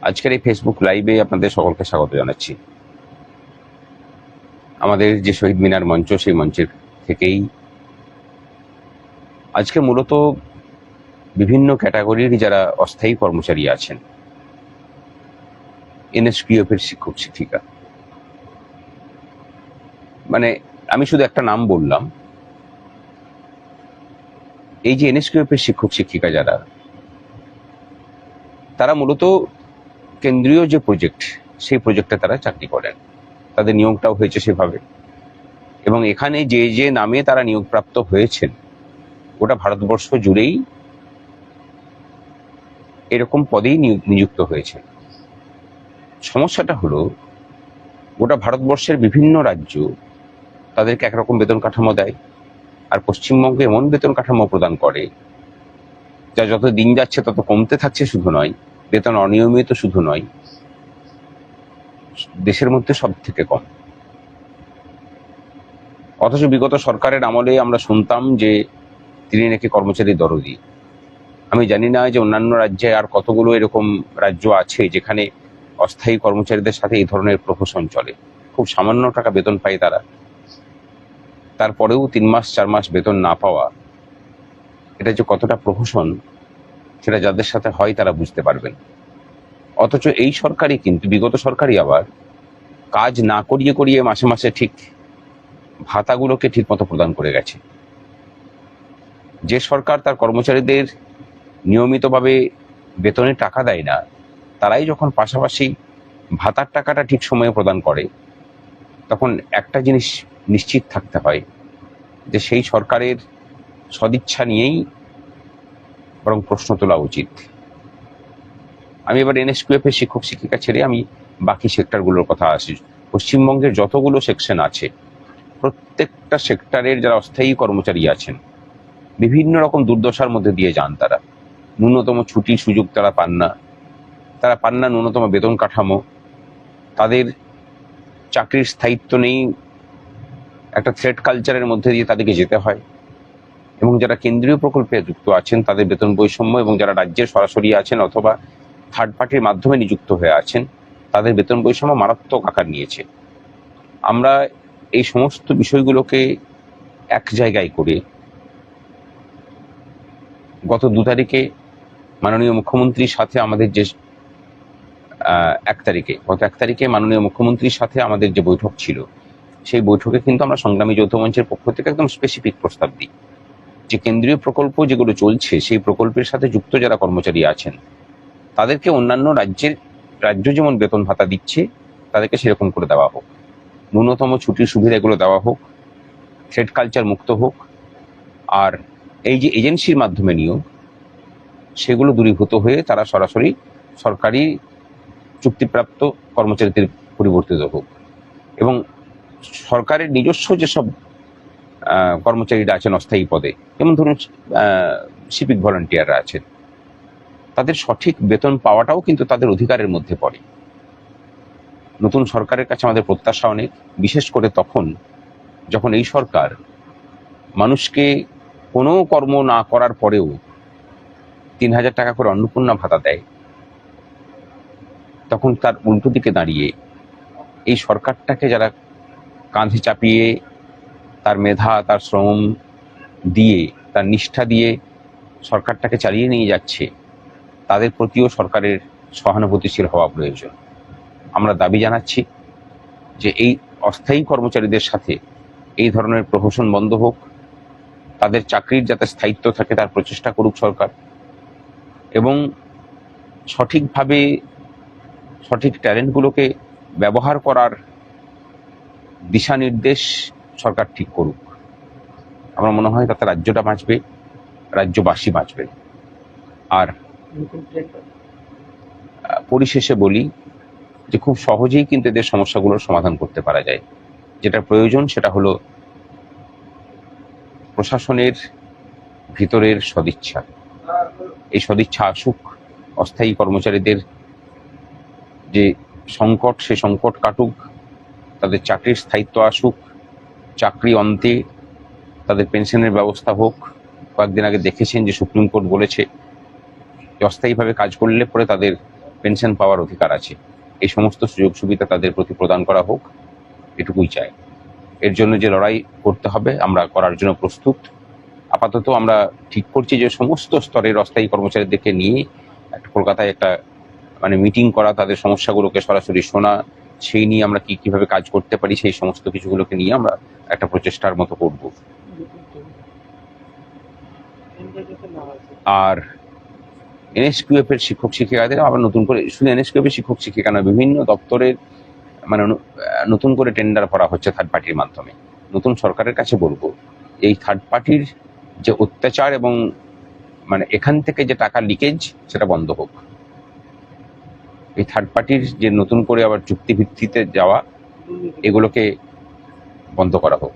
আজকের এই ফেসবুক লাইভে আপনাদের সকলকে স্বাগত জানাচ্ছি। আমাদের যে শহীদ মিনার মঞ্চ, সেই মঞ্চের থেকেই আজকে মূলত বিভিন্ন ক্যাটাগরির যারা অস্থায়ী কর্মচারী আছেন, এনএসকিউএফ এর শিক্ষক শিক্ষিকা, মানে আমি শুধু একটা নাম বললাম, এই যে এনএসকিউএফ এর শিক্ষক শিক্ষিকা যারা, তারা মূলত কেন্দ্রীয় যে প্রজেক্ট, সেই প্রজেক্টে তারা চাকরি করেন, তাদের নিয়োগটাও হয়েছে সেভাবে, এবং এখানে যে যে নামে তারা নিয়োগপ্রাপ্ত হয়েছেন গোটা ভারতবর্ষ জুড়েই এরকম পদেই নিযুক্ত হয়েছে। সমস্যাটা হলো গোটা ভারতবর্ষের বিভিন্ন রাজ্য তাদেরকে একরকম বেতন কাঠামো দেয়, আর পশ্চিমবঙ্গে এমন বেতন কাঠামো প্রদান করে যা যত দিন যাচ্ছে তত কমতে থাকছে। শুধু নয়, বেতন অনিয়মিত শুধু নয়, দেশের মধ্যে সব থেকে কম। অথচ বিগত সরকারের আমলে আমরা শুনতাম যে তিনি নাকি কর্মচারী দরদি। আমি জানি না যে অন্যান্য রাজ্যে আর কতগুলো এরকম রাজ্য আছে যেখানে অস্থায়ী কর্মচারীদের সাথে এই ধরনের প্রহসন চলে। খুব সামান্য টাকা বেতন পায় তারা, তারপরেও 3 মাস 4 মাস বেতন না পাওয়া, এটা যে কতটা প্রহসন সেটা যাদের সাথে হয় তারা বুঝতে পারবেন। অথচ এই সরকারই কিন্তু, বিগত সরকারই আবার কাজ না করিয়ে করিয়ে মাসে মাসে ঠিক ভাতাগুলোকে ঠিক মতো প্রদান করে গেছে। যে সরকার তার কর্মচারীদের নিয়মিতভাবে বেতনের টাকা দেয় না, তারাই যখন পাশাপাশি ভাতার টাকাটা ঠিক সময়ে প্রদান করে, তখন একটা জিনিস নিশ্চিত থাকতে হয় যে সেই সরকারের সদিচ্ছা নিয়েই বরং প্রশ্ন তোলা উচিত। আমি এবার এনএসকিউএফ এর শিক্ষক শিক্ষিকা ছেড়ে আমি বাকি সেক্টরগুলোর কথা আসি। পশ্চিমবঙ্গের যতগুলো সেকশন আছে, প্রত্যেকটা সেক্টরের যারা অস্থায়ী কর্মচারী আছেন, বিভিন্ন রকম দুর্দশার মধ্যে দিয়ে যান তারা। ন্যূনতম ছুটির সুযোগ তারা পান না, ন্যূনতম বেতন কাঠামো, তাদের চাকরির স্থায়িত্ব নেই, একটা থ্রেড কালচারের মধ্যে দিয়ে তাদেরকে যেতে হয়। এবং যারা কেন্দ্রীয় প্রকল্পে যুক্ত আছেন তাদের বেতন বৈষম্য, এবং যারা রাজ্যের সরাসরি আছেন অথবা থার্ড পার্টির মাধ্যমে নিযুক্ত হয়ে আছেন তাদের বেতন বৈষম্য মারাত্মক আকার নিয়েছে। আমরা এই সমস্ত বিষয়গুলোকে এক জায়গায় করে গত 2 তারিখে মাননীয় মুখ্যমন্ত্রীর সাথে আমাদের যে গত 1 তারিখে মাননীয় মুখ্যমন্ত্রীর সাথে আমাদের যে বৈঠক ছিল, সেই বৈঠকে কিন্তু আমরা সংগ্রামী যৌথ মঞ্চের পক্ষ থেকে একদম স্পেসিফিক প্রস্তাব দিই যে কেন্দ্রীয় প্রকল্প যেগুলো চলছে, সেই প্রকল্পের সাথে যুক্ত যারা কর্মচারী আছেন তাদেরকে অন্যান্য রাজ্য যেমন বেতন ভাতা দিচ্ছে তাদেরকে সেরকম করে দেওয়া হোক, ন্যূনতম ছুটির সুবিধা এগুলো দেওয়া হোক, থ্রেড কালচার মুক্ত হোক, আর এই যে এজেন্সির মাধ্যমে নিয়োগ, সেগুলো দূরীভূত হয়ে তারা সরাসরি সরকারি চুক্তিপ্রাপ্ত কর্মচারীদের পরিবর্তিত হোক। এবং সরকারের নিজস্ব যেসব কর্মচারীরা আছেন অস্থায়ী পদে, যেমন ধরুন সিভিক ভলান্টিয়াররা আছেন, তাদের সঠিক বেতন পাওয়াটাও কিন্তু তাদের অধিকারের মধ্যে পড়ে। নতুন সরকারের কাছে আমাদের প্রত্যাশা অনেক, বিশেষ করে তখন যখন এই সরকার মানুষকে কোনো কর্ম না করার পরেও 3000 টাকা করে অন্নপূর্ণা ভাতা দেয়। তখন তার উল্টো দিকে দাঁড়িয়ে এই সরকারটাকে যারা কাঁধে চাপিয়ে তার মেধা, তার শ্রম দিয়ে, তার নিষ্ঠা দিয়ে সরকারটাকে চালিয়ে নিয়ে যাচ্ছে, তাদের প্রতিও সরকারের সহানুভূতিশীল হওয়া প্রয়োজন। আমরা দাবি জানাচ্ছি যে এই অস্থায়ী কর্মচারীদের সাথে এই ধরনের প্রহসন বন্ধ হোক, তাদের চাকরির যাতে স্থায়িত্ব থাকে তার প্রচেষ্টা করুক সরকার, এবং সঠিকভাবে সঠিক ট্যালেন্টগুলোকে ব্যবহার করার দিশা নির্দেশ সরকার ঠিক করুক। আমার মনে হয় তাতে রাজ্যটা বাঁচবে, রাজ্যবাসী বাঁচবে। আর পরিশেষে বলি যে খুব সহজেই কিন্তু এদের সমস্যাগুলোর সমাধান করতে পারা যায়। যেটা প্রয়োজন সেটা হলো প্রশাসনের ভিতরের সদিচ্ছা। এই সদিচ্ছা আসুক, অস্থায়ী কর্মচারীদের যে সংকট, সে সংকট কাটুক, তাদের চাকরির স্থায়িত্ব আসুক, চাকরি অন্তে তাদের পেনশনের ব্যবস্থা হোক। কয়েকদিন আগে দেখেছেন যে সুপ্রিম কোর্ট বলেছে যে অস্থায়ীভাবে কাজ করলে পরে তাদের পেনশন পাওয়ার অধিকার আছে, এই সমস্ত সুযোগ সুবিধা তাদের প্রতি প্রদান করা হোক, এটুকুই চাই। এর জন্য যে লড়াই করতে হবে আমরা করার জন্য প্রস্তুত। আপাতত আমরা ঠিক করছি যে সমস্ত স্তরের অস্থায়ী কর্মচারীদেরকে নিয়ে কলকাতায় একটা মিটিং করা, তাদের সমস্যাগুলোকে সরাসরি শোনা, সেই নিয়ে আমরা কিভাবে কাজ করতে পারি সেই সমস্ত কিছুগুলোকে নিয়ে আমরা একটা প্রচেষ্টার মতো করব। আর এনএসকিউএফ এর শিক্ষক শিক্ষিকাদের আবার নতুন করে, শুধু এনএসকিউএফ এর শিক্ষক শিক্ষিকা না, বিভিন্ন দপ্তরের নতুন করে টেন্ডার করা হচ্ছে থার্ড পার্টির মাধ্যমে। নতুন সরকারের কাছে বলবো, এই থার্ড পার্টির যে অত্যাচার এবং এখান থেকে যে টাকা লিকেজ সেটা বন্ধ হোক। এই থার্ড পার্টির যে নতুন করে আবার চুক্তি ভিত্তিতে যাওয়া, এগুলোকে বন্ধ করা হোক।